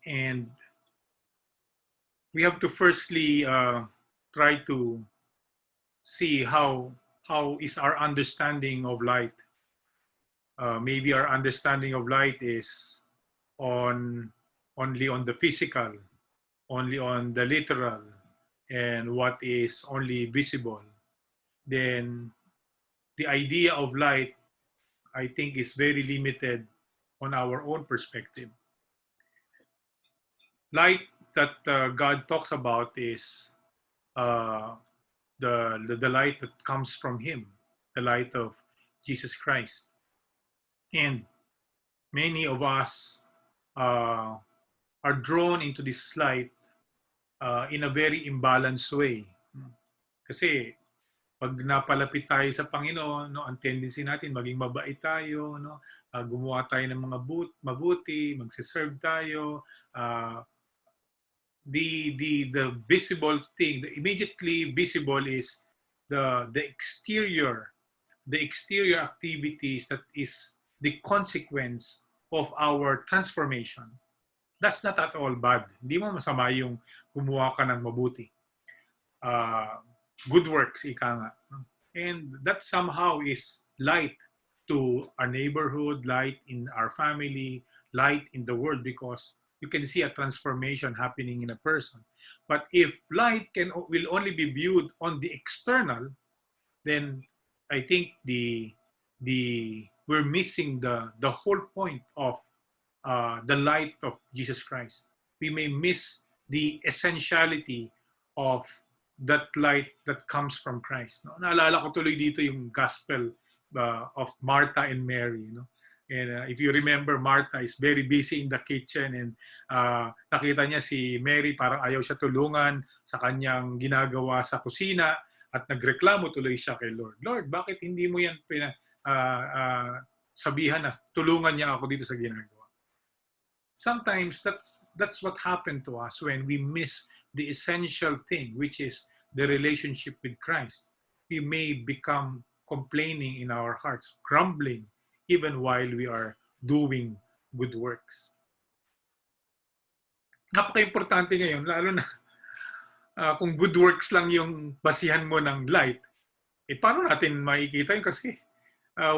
And we have to firstly try to see how is our understanding of light. Maybe our understanding of light is on only on the physical, only on the literal, and what is only visible. Then the idea of light, I think, is very limited on our own perspective. Light that God talks about is uh, the light that comes from Him, the light of Jesus Christ. And many of us uh, are drawn into this light in a very imbalanced way. Kasi pag napalapit tayo sa Panginoon, no, ang tendency natin maging mabait tayo, no, gumawa tayo ng mga mabuti, magse-serve tayo. The visible thing, the immediately visible is the exterior activities that is the consequence of our transformation. That's not at all bad. Hindi mo masama yung gumawa ka ng mabuti. Good works, ika nga. And that somehow is light to our neighborhood, light in our family, light in the world, because you can see a transformation happening in a person. But if light will only be viewed on the external, then I think we're missing the whole point of the light of Jesus Christ. We may miss the essentiality of that light that comes from Christ. No? Naalala ko tuloy dito yung gospel of Martha and Mary. No? And if you remember, Martha is very busy in the kitchen and nakita niya si Mary parang ayaw siya tulungan sa kanyang ginagawa sa kusina at nagreklamo tuloy siya kay Lord. Lord, bakit hindi mo yan sabihan na tulungan niya ako dito sa ginagawa? Sometimes that's what happened to us when we miss the essential thing, which is the relationship with Christ. We may become complaining in our hearts, grumbling, even while we are doing good works. Napaka-importante ngayon, lalo na kung good works lang yung basihan mo ng light, paano natin makikita yun? Kasi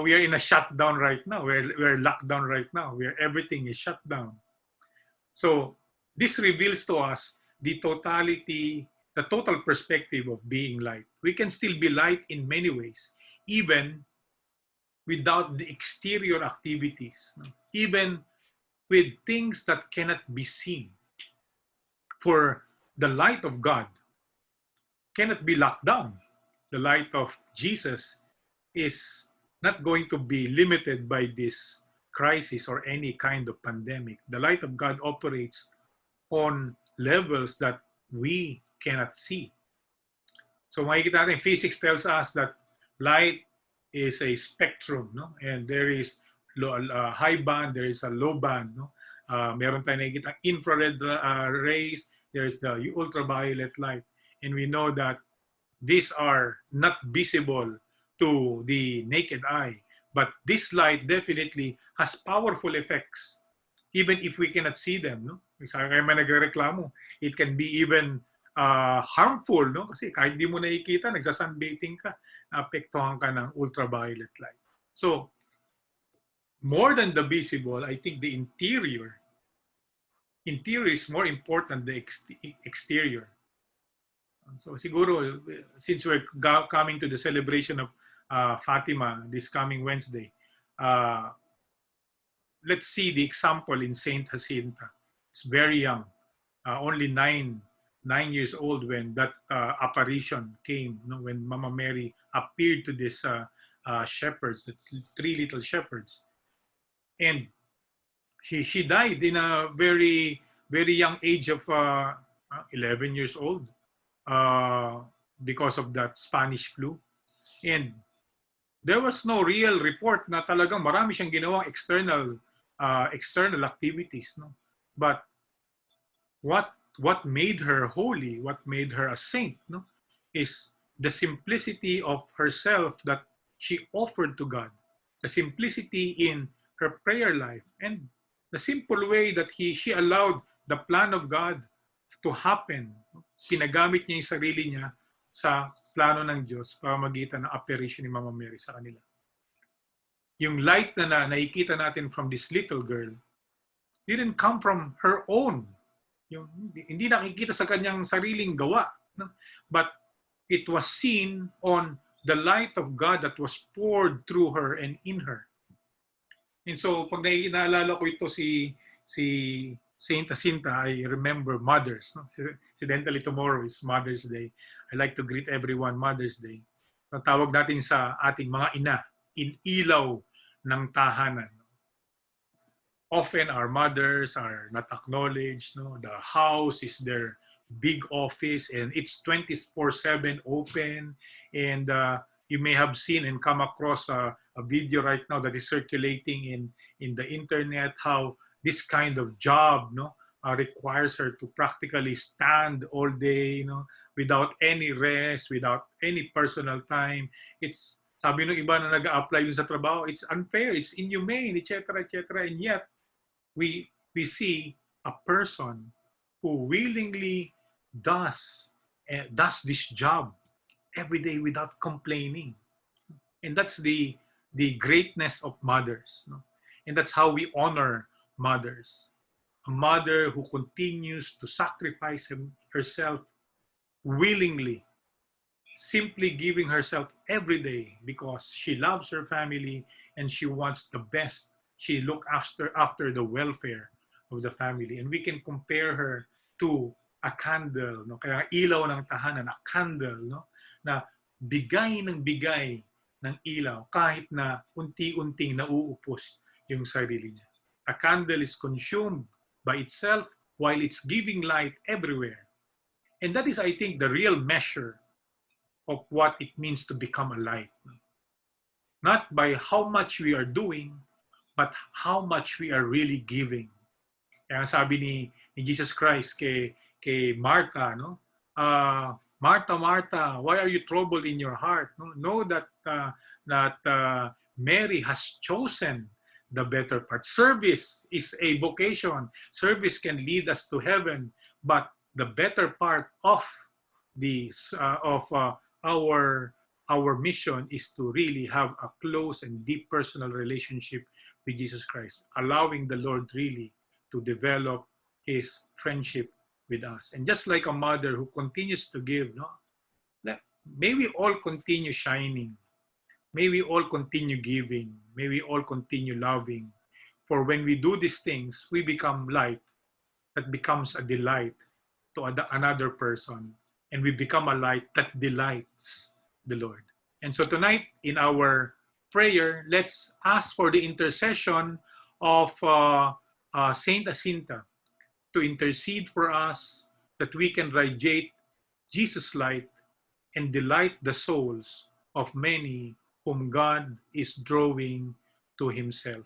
we are in a shutdown right now. We're locked down right now, where everything is shut down. So this reveals to us the total perspective of being light. We can still be light in many ways, even without the exterior activities, even with things that cannot be seen. For the light of God cannot be locked down. The light of Jesus is not going to be limited by this crisis or any kind of pandemic. The light of God operates on levels that we cannot see. So makikita natin, physics tells us that light is a spectrum, no? And there is a high band, there is a low band, no? Meron tayong nakikita infrared rays, there is the ultraviolet light. And we know that these are not visible to the naked eye. But this light definitely has powerful effects, even if we cannot see them. No? Kaya may nagreklamo, it can be even harmful. No? Kasi kahit di mo nakikita, nagsasunbathing ka, apektuhan ka ng ultraviolet light. So, more than the visible, I think the interior is more important than the exterior. So siguro, since we're coming to the celebration of Fatima this coming Wednesday, let's see the example in Saint Jacinta. It's very young, only 9 years old when that apparition came, when Mama Mary appeared to these shepherds, the 3 little shepherds. And she died in a very, very young age of 11 years old because of that Spanish flu. And there was no real report na talagang marami siyang ginawang external activities. No? But what made her holy, what made her a saint, no, is the simplicity of herself that she offered to God, the simplicity in her prayer life, and the simple way that she allowed the plan of God to happen. Pinagamit niya yung sarili niya sa plano ng Diyos para magitan ng apparition ni Mama Mary sa kanila. Yung light na nakikita natin from this little girl didn't come from her own. Yung, hindi nakikita sa kanyang sariling gawa. No? But it was seen on the light of God that was poured through her and in her. And so, pag naalala ko ito si Saint Jacinta, I remember mothers. No? Incidentally, tomorrow is Mother's Day. I like to greet everyone Mother's Day. Ang tawag natin sa ating mga ina, ilaw ng tahanan. Often our mothers are not acknowledged. No? The house is their big office and it's 24/7 open. And you may have seen and come across a video right now that is circulating in the internet, how this kind of job requires her to practically stand all day without any rest, without any personal time. It's, sabi ng iba na nag-a-apply yun sa trabaho, it's unfair, it's inhumane, etc., etc. And yet, we see a person who willingly does this job every day without complaining. And that's the greatness of mothers. And that's how we honor mothers. A mother who continues to sacrifice herself willingly, simply giving herself every day because she loves her family and she wants the best. She looks after the welfare of the family. And we can compare her to a candle. Kaya ilaw ng tahanan, a candle, na bigay ng ilaw kahit na unti-unting nauupos yung sarili niya. A candle is consumed by itself while it's giving light everywhere. And that is, I think, the real measure of what it means to become a light. Not by how much we are doing, but how much we are really giving. Kaya sabi ni Jesus Christ kay Martha, Martha, Martha, why are you troubled in your heart? Know that Mary has chosen the better part. Service is a vocation. Service can lead us to heaven, but the better part of our mission is to really have a close and deep personal relationship with Jesus Christ, allowing the Lord really to develop His friendship with us. And just like a mother who continues to give, may we all continue shining. May we all continue giving. May we all continue loving. For when we do these things, we become light that becomes a delight to another person. And we become a light that delights the Lord. And so tonight, in our prayer, let's ask for the intercession of Saint Jacinta to intercede for us that we can radiate Jesus' light and delight the souls of many whom God is drawing to Himself.